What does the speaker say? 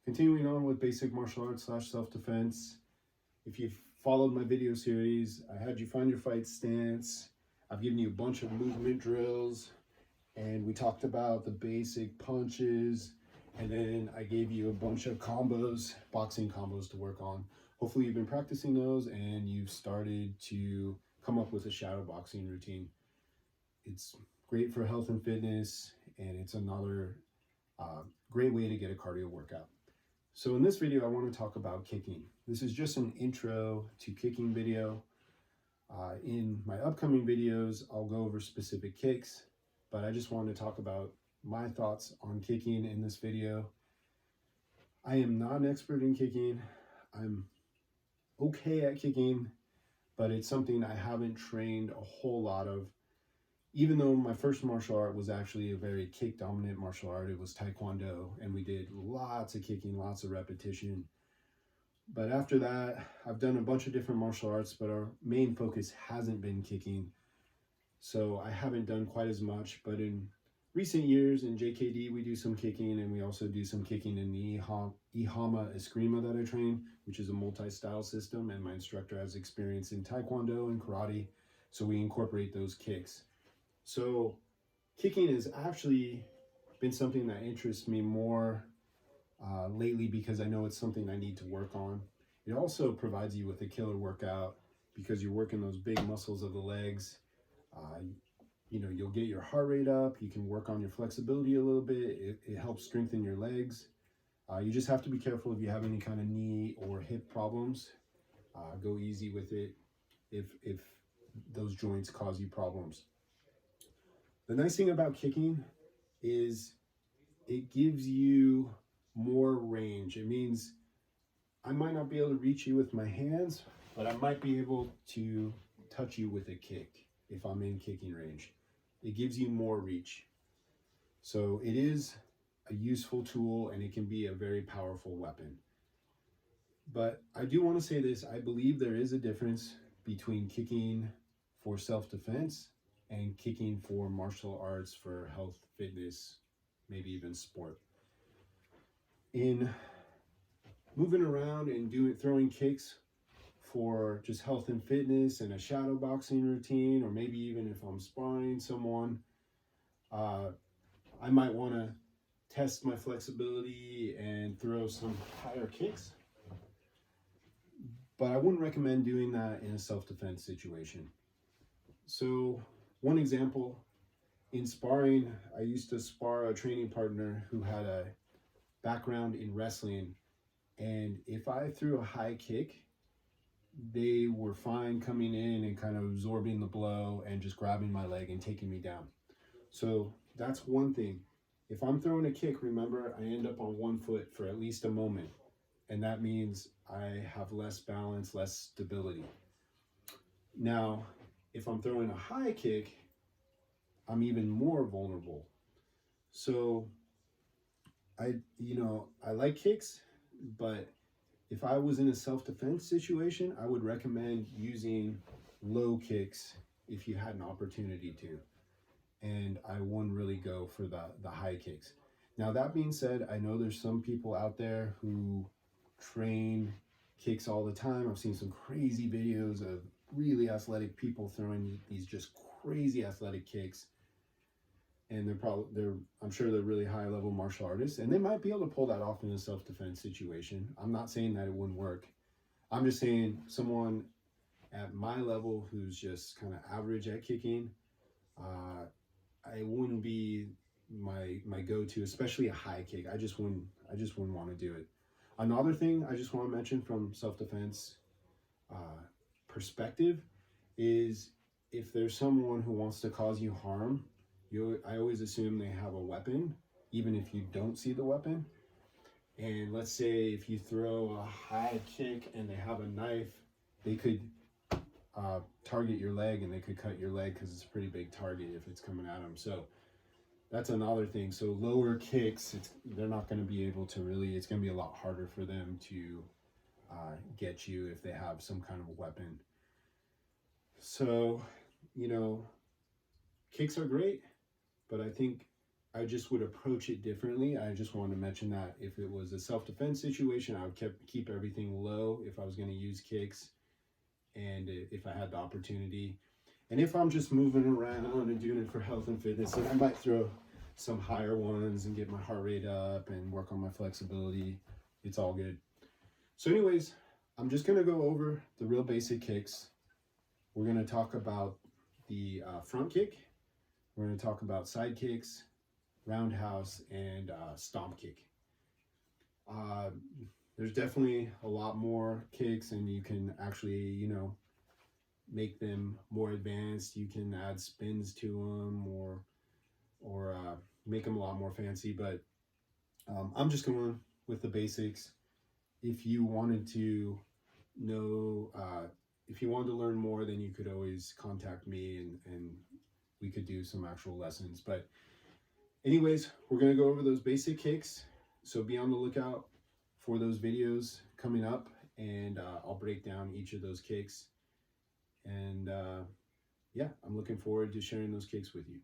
Continuing on with basic martial arts / self-defense. If you've followed my video series, I had you find your fight stance. I've given you a bunch of movement drills, and we talked about the basic punches, and then I gave you a bunch of combos, boxing combos to work on. Hopefully you've been practicing those and you've started to come up with a shadow boxing routine. It's great for health and fitness, and it's another great way to get a cardio workout. So in this video, I want to talk about kicking. This is just an intro to kicking video. In my upcoming videos, I'll go over specific kicks, but I just wanted to talk about my thoughts on kicking in this video. I am not an expert in kicking. I'm okay at kicking, but it's something I haven't trained a whole lot of. Even though my first martial art was actually a very kick dominant martial art, it was Taekwondo, and we did lots of kicking, lots of repetition. But after that, I've done a bunch of different martial arts, but our main focus hasn't been kicking. So I haven't done quite as much, but in recent years in JKD, we do some kicking, and we also do some kicking in the Ihama Eskrima that I train, which is a multi-style system, and my instructor has experience in Taekwondo and karate, so we incorporate those kicks. So kicking has actually been something that interests me more lately because I know it's something I need to work on. It also provides you with a killer workout because you're working those big muscles of the legs. You'll get your heart rate up. You can work on your flexibility a little bit. It helps strengthen your legs. You just have to be careful if you have any kind of knee or hip problems. Go easy with it if those joints cause you problems. The nice thing about kicking is it gives you more range. It means I might not be able to reach you with my hands, but I might be able to touch you with a kick if I'm in kicking range. It gives you more reach. So it is a useful tool, and it can be a very powerful weapon. But I do want to say this, I believe there is a difference between kicking for self-defense and kicking for martial arts, for health, fitness, maybe even sport. In moving around and throwing kicks for just health and fitness and a shadow boxing routine, or maybe even if I'm sparring someone, I might want to test my flexibility and throw some higher kicks. But I wouldn't recommend doing that in a self-defense situation. So one example, in sparring, I used to spar a training partner who had a background in wrestling, and if I threw a high kick, they were fine coming in and kind of absorbing the blow and just grabbing my leg and taking me down. So that's one thing. If I'm throwing a kick, remember, I end up on one foot for at least a moment, and that means I have less balance, less stability. Now, if I'm throwing a high kick, I'm even more vulnerable. So I like kicks, but if I was in a self-defense situation, I would recommend using low kicks if you had an opportunity to. And I wouldn't really go for the high kicks. Now, that being said, I know there's some people out there who train kicks all the time. I've seen some crazy videos of really athletic people throwing these just crazy athletic kicks, and I'm sure they're really high level martial artists, and they might be able to pull that off in a self-defense situation. I'm not saying that it wouldn't work. I'm just saying someone at my level who's just kind of average at kicking, I wouldn't be my go-to, especially a high kick. I just wouldn't want to do it. Another thing I just want to mention from self-defense perspective is if there's someone who wants to cause you harm, I always assume they have a weapon, even if you don't see the weapon. And let's say if you throw a high kick and they have a knife, they could target your leg, and they could cut your leg because it's a pretty big target if it's coming at them. So that's another thing. So lower kicks, they're not going to be able to really, it's going to be a lot harder for them to get you if they have some kind of a weapon. So, kicks are great, but I think I just would approach it differently. I just wanted to mention that if it was a self-defense situation, I would keep everything low if I was going to use kicks, and if I had the opportunity. And if I'm just moving around and doing it for health and fitness, then I might throw some higher ones and get my heart rate up and work on my flexibility. It's all good. So anyways, I'm just going to go over the real basic kicks. We're going to talk about the front kick. We're going to talk about side kicks, roundhouse, and stomp kick. There's definitely a lot more kicks, and you can actually, make them more advanced. You can add spins to them, or make them a lot more fancy. But I'm just going with the basics. If you wanted to know, if you wanted to learn more, then you could always contact me, and we could do some actual lessons. But anyways, we're going to go over those basic kicks. So be on the lookout for those videos coming up, and I'll break down each of those kicks. And yeah, I'm looking forward to sharing those kicks with you.